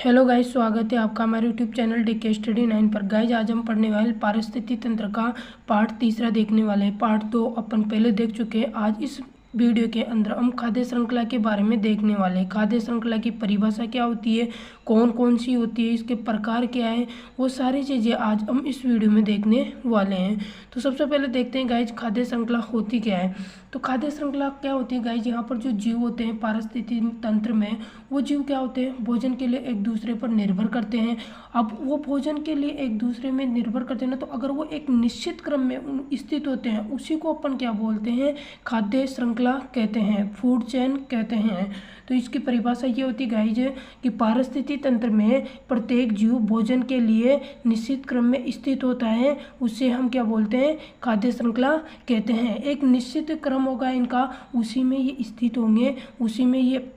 Hello guys, स्वागत है आपका हमारे यूट्यूब चैनल डीके स्टडी 9 पर। गाइस आज हम पढ़ने वाले पारिस्थितिकी तंत्र का पार्ट तीसरा देखने वाले हैं। पार्ट 2 अपन पहले देख चुके हैं। आज इस वीडियो के अंदर हम खाद्य श्रृंखला के बारे में देखने वाले हैं। खाद्य श्रृंखला की परिभाषा क्या होती है, कौन कौन सी होती है, इसके प्रकार क्या है, वो सारी चीज़ें आज हम इस वीडियो में देखने वाले हैं। तो सबसे पहले देखते हैं गाइज खाद्य श्रृंखला होती क्या है। तो खाद्य श्रृंखला क्या होती है गाइज, यहाँ पर जो जीव होते हैं पारिस्थितिकी तंत्र में, वो जीव क्या होते हैं, भोजन के लिए एक दूसरे पर निर्भर करते हैं। अब वो भोजन के लिए एक दूसरे में निर्भर करते हैं ना, तो अगर वो एक निश्चित क्रम में स्थित होते हैं, उसी को अपन क्या बोलते हैं, खाद्य श्रृंखला कहते हैं, फूड चेन कहते हैं। तो इसकी परिभाषा ये होती है गाइज कि पारिस्थितिकी तंत्र में प्रत्येक जीव भोजन के लिए निश्चित क्रम में स्थित होता है, उससे हम क्या बोलते हैं, खाद्य श्रृंखला कहते हैं। एक निश्चित क्रम होगा इनका, उसी में ये स्थित होंगे, उसी में ये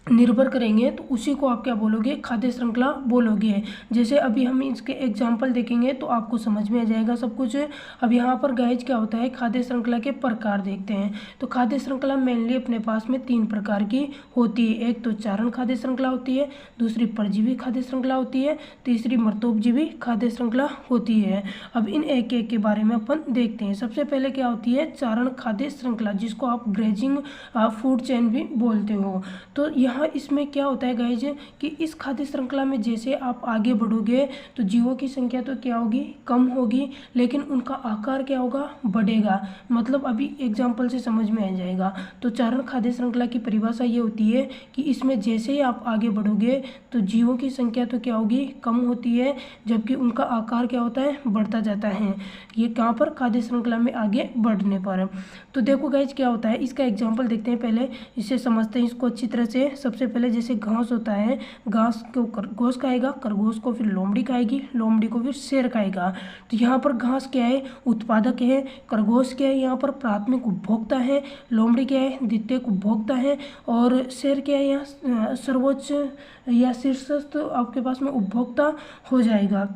निर्भर करेंगे, तो उसी को आप क्या बोलोगे, खाद्य श्रृंखला बोलोगे। जैसे अभी हम इसके एग्जाम्पल देखेंगे तो आपको समझ में आ जाएगा सब कुछ। अब यहाँ पर गाइज क्या होता है, खाद्य श्रृंखला के प्रकार देखते हैं। तो खाद्य श्रृंखला मेनली अपने पास में 3 प्रकार की होती है। एक तो चारण खाद्य श्रृंखला होती है, दूसरी परजीवी खाद्य श्रृंखला होती है, तीसरी मृतोपजीवी खाद्य श्रृंखला होती है। अब इन एक एक के बारे में अपन देखते हैं। सबसे पहले क्या होती है, चारण खाद्य श्रृंखला, जिसको आप ग्रेजिंग फूड चेन भी बोलते हो। तो इसमें क्या होता है गाइज कि इस खाद्य श्रृंखला में जैसे आप आगे बढ़ोगे तो जीवों की संख्या तो क्या होगी, कम होगी, लेकिन उनका आकार क्या होगा, बढ़ेगा। मतलब अभी एग्जांपल से समझ में आ जाएगा। तो चारण खाद्य श्रृंखला की परिभाषा ये होती है कि इसमें जैसे ही आप आगे बढ़ोगे तो जीवों की संख्या तो क्या होगी, कम होती है, जबकि उनका आकार क्या होता है, बढ़ता जाता है। ये कहाँ पर, खाद्य श्रृंखला में आगे बढ़ने पर। तो देखो गाइज क्या होता है, इसका एग्जाम्पल देखते हैं। पहले इसे समझते हैं इसको अच्छी तरह से। सबसे पहले जैसे घास होता है, घास को खरगोश खाएगा, खरगोश को फिर लोमड़ी खाएगी, लोमड़ी को फिर शेर खाएगा। तो यहाँ पर घास क्या है, उत्पादक है, खरगोश क्या है, यहाँ पर प्राथमिक उपभोक्ता है, लोमड़ी क्या है, द्वितीयक उपभोक्ता है, और शेर क्या है, यहाँ सर्वोच्च या शीर्षस्थ आपके पास में उपभोक्ता हो जाएगा,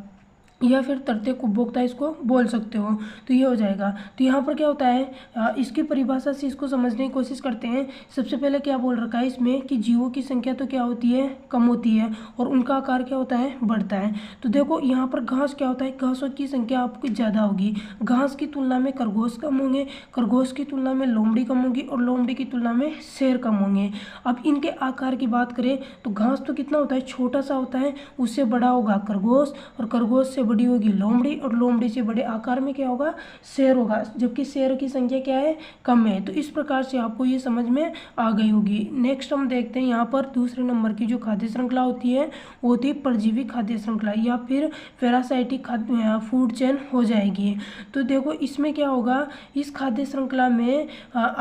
या फिर तृतीयक उपभोक्ता इसको बोल सकते हो। तो ये हो जाएगा। तो यहाँ पर क्या होता है, इसकी परिभाषा से इसको समझने की कोशिश करते हैं। सबसे पहले क्या बोल रखा है इसमें कि जीवों की संख्या तो क्या होती है, कम होती है, और उनका आकार क्या होता है, बढ़ता है। तो देखो यहाँ पर घास क्या होता है, घासों की संख्या आपकी ज़्यादा होगी, घास की तुलना में खरगोश कम होंगे, खरगोश की तुलना में लोमड़ी कम होगी, और लोमड़ी की तुलना में शेर कम होंगे। अब इनके आकार की बात करें तो घास तो कितना होता है, छोटा सा होता है, उससे बड़ा होगा खरगोश, और खरगोश से बड़ी होगी लोमड़ी, और लोमड़ी से बड़े आकार में क्या होगा, शेर होगा, जबकि शेर की संख्या क्या है, कम है। तो इस प्रकार से आपको ये समझ में आ गई होगी। नेक्स्ट हम देखते हैं यहाँ पर दूसरे नंबर की जो खाद्य श्रृंखला होती है वो होती है परजीवी खाद्य श्रृंखला, या फिर पैरासाइटिक खाद्य फूड चेन हो जाएगी। तो देखो इसमें क्या होगा, इस खाद्य श्रृंखला में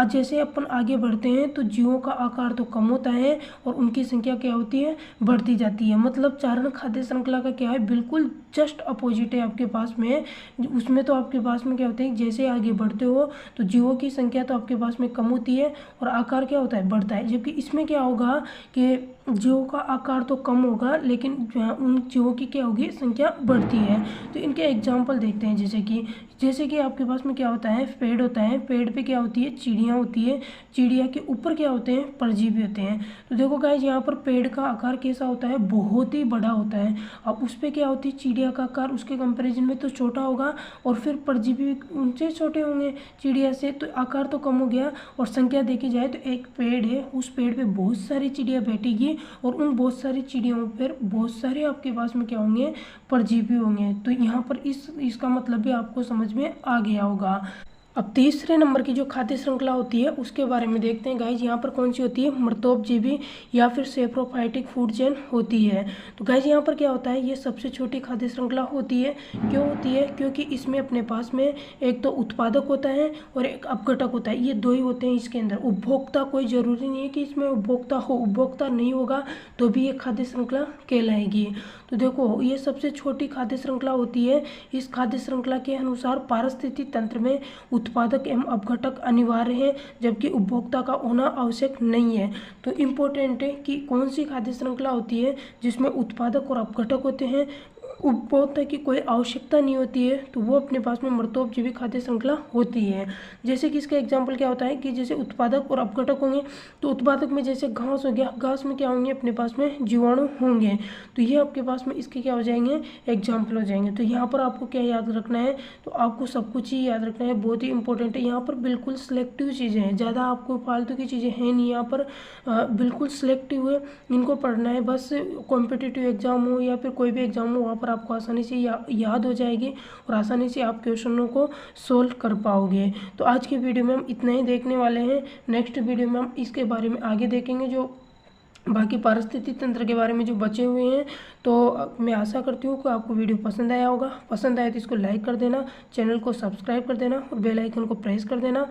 जैसे अपन आगे बढ़ते हैं तो जीवों का आकार तो कम होता है और उनकी संख्या क्या होती है, बढ़ती जाती है। मतलब चारण खाद्य श्रृंखला का क्या है, बिल्कुल जस्ट अपोजिट है आपके पास में। उसमें तो आपके पास में क्या होता है, जैसे आगे बढ़ते हो तो जीवों की संख्या तो आपके पास में कम होती है और आकार क्या होता है, बढ़ता है। जबकि इसमें क्या होगा कि जीवों का आकार तो कम होगा, लेकिन उन जीवों की क्या होगी, संख्या बढ़ती है। तो इनके एग्जाम्पल देखते हैं। जैसे कि आपके पास में क्या होता है, पेड़ होता है, पेड़ पे क्या होती है, चिड़िया होती है, चिड़िया के ऊपर क्या होते हैं, परजीवी होते हैं। तो देखो गाइस यहाँ पर पेड़ का आकार कैसा होता है, बहुत ही बड़ा होता है। अब उस पर क्या होती है, चिड़िया का आकार उसके कंपैरिजन में तो छोटा होगा, और फिर परजीवी उनसे छोटे होंगे चिड़िया से, तो आकार तो कम हो गया। और संख्या देखी जाए तो एक पेड़ है, उस पेड़ पे बहुत सारी चिड़िया बैठेगी, और उन बहुत सारी चिड़ियों पर बहुत सारे आपके पास में क्या होंगे, परजीवी होंगे। तो यहाँ पर इसका मतलब भी आपको समझ में आ गया होगा। अब तीसरे नंबर की जो खाद्य श्रृंखला होती है उसके बारे में देखते हैं गाइज। यहाँ पर कौन सी होती है, मृतोपजीवी या फिर सेप्रोफाइटिक फूड चेन होती है। तो गाइज यहाँ पर क्या होता है, ये सबसे छोटी खाद्य श्रृंखला होती है। क्यों होती है, क्योंकि इसमें अपने पास में एक तो उत्पादक होता है और एक अपघटक होता है, ये दो ही होते हैं इसके अंदर। उपभोक्ता कोई जरूरी नहीं है कि इसमें उपभोक्ता हो, उपभोक्ता नहीं होगा तो भी ये खाद्य श्रृंखला कहलाएगी। तो देखो ये सबसे छोटी खाद्य श्रृंखला होती है। इस खाद्य श्रृंखला के अनुसार पारिस्थितिकी तंत्र में उत्पादक एवं अपघटक अनिवार्य है, जबकि उपभोक्ता का होना आवश्यक नहीं है। तो इम्पोर्टेंट है कि कौन सी खाद्य श्रृंखला होती है जिसमें उत्पादक और अपघटक होते हैं, उपभोक्ता की कोई आवश्यकता नहीं होती है तो वो अपने पास में मृतोपजीवी खाद्य श्रृंखला होती है। जैसे कि इसका एग्जाम्पल क्या होता है कि जैसे उत्पादक और अपघटक होंगे, तो उत्पादक में जैसे घास हो गया, घास में क्या होंगे, अपने पास में जीवाणु होंगे, तो ये आपके पास में इसके क्या हो जाएंगे, एग्जाम्पल हो जाएंगे। तो यहाँ पर आपको क्या याद रखना है, तो आपको सब कुछ ही याद रखना है, बहुत ही इंपॉर्टेंट है। यहाँ पर बिल्कुल सिलेक्टिव चीज़ें हैं, ज़्यादा आपको फालतू की चीज़ें हैं नहीं यहाँ पर, बिल्कुल सिलेक्टिव है, इनको पढ़ना है बस। कॉम्पिटिटिव एग्जाम हो या फिर कोई भी एग्जाम हो, वहाँ पर आपको आसानी से याद हो जाएगी और आसानी से आप क्वेश्चनों को सोल्व कर पाओगे। तो आज की वीडियो में हम इतना ही देखने वाले हैं। नेक्स्ट वीडियो में हम इसके बारे में आगे देखेंगे, जो बाकी पारिस्थितिक तंत्र के बारे में जो बचे हुए हैं। तो मैं आशा करती हूँ कि आपको वीडियो पसंद आया होगा। पसंद आया तो इसको लाइक कर देना, चैनल को सब्सक्राइब कर देना और बेल आइकन को प्रेस कर देना।